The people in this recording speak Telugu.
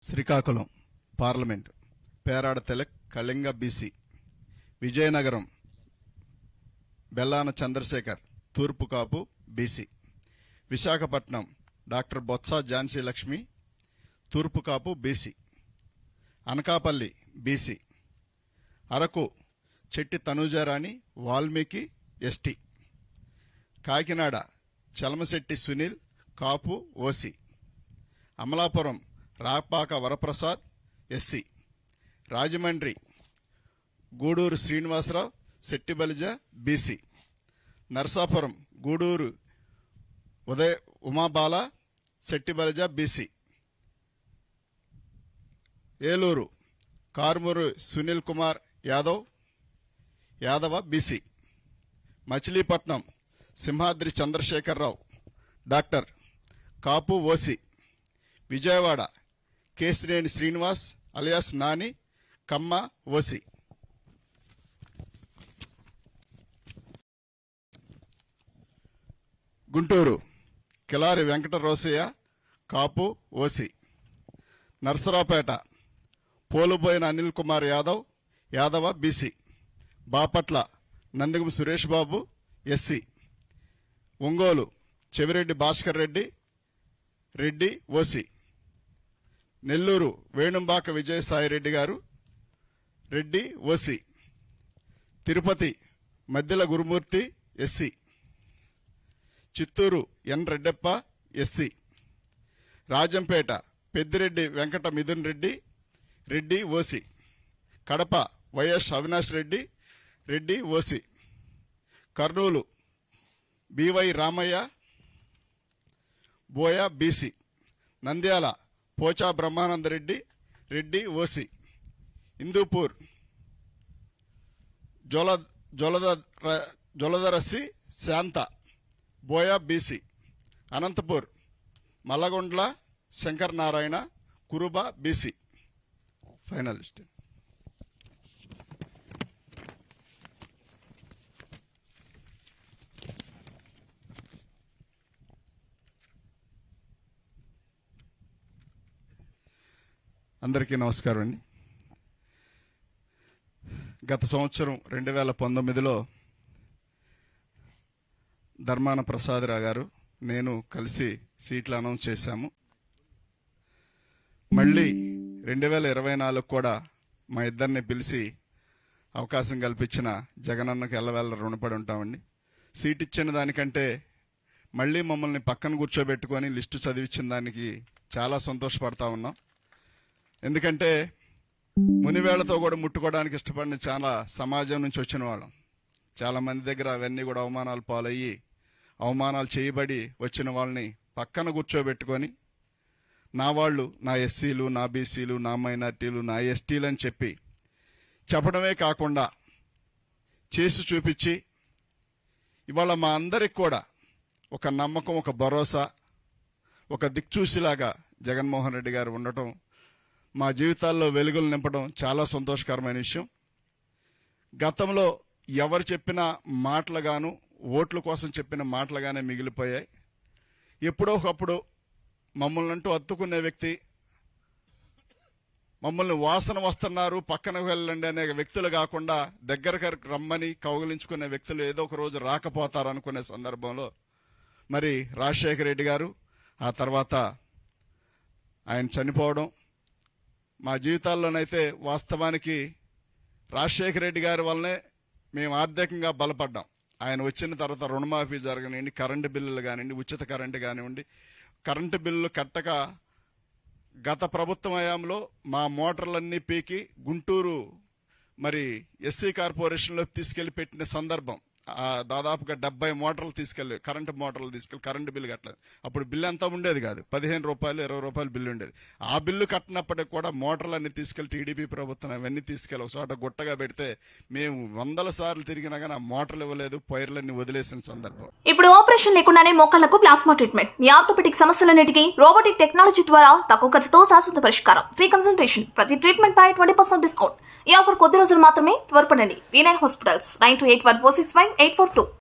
Srikakulam parliament Perada Tilak Kalinga BC, Vizianagaram Bellana Chandrasekhar Turpu Kapu BC, Visakhapatnam doctor Botcha Jhansi Lakshmi Turpu Kapu BC, Anakapalli BC, Araku Chetti Tanujarani Valmiki ST, Kakinada Chalamasetti Sunil Kapu OC, Amalapuram Rapaka Varaprasad SC, Rajahmundry Guduru Srinivasarao Settibalija BC, Narsapuram Guduru Udaya Umabala Settibalija BC, Eluru Karumuru Sunil Kumar Yadava BC, Machilipatnam Simhadri Chandrasekhararao doctor Kapu OC, Vijayawada Kesineni Srinivas alias Nani Kamma OC, Guntur Kilari Venkata Rosaiah కాపు OC, Narasaraopet Poluboina Anil Kumar Yadava BC, Bapatla Nandigam Suresh Babu SC, Ongole Chevireddy Bhaskar Reddy OC, Nellore Venumbaka Vijayasai Reddy గారు Reddy OC, Tirupati Maddela Gurumoorthy SC, Chittoor N Reddappa SC, Rajampet Peddireddy Venkata Mithun Reddy OC, Kadapa YS Avinash Reddy OC, Kurnool BY Ramaiah Boya BC, Nandyal Pocha Brahmananda Reddy OC, Hindupur Joladarasi Shantha Boya BC, Anantapur Mallagondla Shankar Narayana Kuruba BC. Finalist అందరికీ నమస్కారం అండి. గత సంవత్సరం 2019లో ధర్మాన ప్రసాదరావు గారు నేను కలిసి సీట్లు అనౌన్స్ చేశాము. మళ్ళీ 2024 కూడా మా ఇద్దరిని పిలిచి అవకాశం కల్పించిన జగనన్నకు ఎల్లవేళ రుణపడి ఉంటామండి. సీట్ ఇచ్చిన దానికంటే మళ్ళీ మమ్మల్ని పక్కన కూర్చోబెట్టుకొని లిస్టు చదివించిన దానికి చాలా సంతోషపడతా ఉన్నాం. ఎందుకంటే మునివేళ్లతో కూడా ముట్టుకోవడానికి ఇష్టపడిన చాలా సమాజం నుంచి వచ్చిన వాళ్ళం. చాలా మంది దగ్గర అవన్నీ కూడా అవమానాలు పాలయ్యి అవమానాలు చేయబడి వచ్చిన వాళ్ళని పక్కన కూర్చోబెట్టుకొని నా వాళ్ళు, నా ఎస్సీలు, నా బీసీలు, నా మైనార్టీలు, నా ఎస్టీలు అని చెప్పడమే కాకుండా చేసి చూపించి ఇవాళ మా అందరికి కూడా ఒక నమ్మకం, ఒక భరోసా, ఒక దిక్చూసిలాగా జగన్మోహన్ రెడ్డి గారు ఉండటం, మా జీవితాల్లో వెలుగులు నింపడం చాలా సంతోషకరమైన విషయం. గతంలో ఎవరు చెప్పిన మాటలుగాను, ఓట్ల కోసం చెప్పిన మాటలుగానే మిగిలిపోయాయి. ఎప్పుడో ఒకప్పుడు మమ్మల్ని అంటూ అత్తుకునే వ్యక్తి, మమ్మల్ని వాసన వస్తున్నారు పక్కన వెళ్ళండి అనే వ్యక్తులు కాకుండా దగ్గరకు రమ్మని కౌగిలించుకునే వ్యక్తులు ఏదో ఒక రోజు రాకపోతారు అనుకునే సందర్భంలో మరి రాజశేఖర రెడ్డి గారు, ఆ తర్వాత ఆయన చనిపోవడం, మా జీవితాల్లోనైతే వాస్తవానికి రాజశేఖర రెడ్డి గారి వల్లనే మేము ఆర్థికంగా బలపడ్డాం. ఆయన వచ్చిన తర్వాత రుణమాఫీ జరగనివ్వండి, కరెంటు బిల్లులు కానివ్వండి, ఉచిత కరెంటు కానివ్వండి, కరెంటు బిల్లులు కట్టక గత ప్రభుత్వం హయాంలో మా మోటార్లన్నీ పీకి గుంటూరు మరి ఎస్సీ కార్పొరేషన్లో తీసుకెళ్లి పెట్టిన సందర్భం. దాదాపుగా 70 మోటార్లు తీసుకెళ్లి కరెంటు బిల్లు కట్టలేదు. అప్పుడు బిల్లు అంతా ఉండేది కాదు, 15 రూపాయలు 20 రూపాయలు బిల్లు ఉండేది. ఆ బిల్లు కట్టినప్పటికి కూడా మోటార్లన్నీ తీసుకెళ్లి టీడీపీ ప్రభుత్వం అవన్నీ తీసుకెళ్లి ఒక చోట గుట్టగా పెడితే మేము 100 సార్లు తిరిగినా కానీ ఆ మోటార్లు ఇవ్వలేదు, పైర్లన్నీ వదిలేసిన సందర్భం. ఇప్పుడు ఆపరేషన్ లేకుండానే మోకాళ్లకు ప్లాస్మా ట్రీట్మెంట్, మీ ఆర్థోపెడిక్ సమస్యలన్నిటికీ రోబోటిక్ టెక్నాలజీ ద్వారా తక్కువ ఖర్చుతో శాశ్వత పరిష్కారం, ఫ్రీ కన్సల్టేషన్, ప్రతి ట్రీట్మెంట్ పై 20% డిస్కౌంట్. ఈ ఆఫర్ కొద్ది రోజులు మాత్రమే, త్వరపడండి. V9 hospitals 9281465842.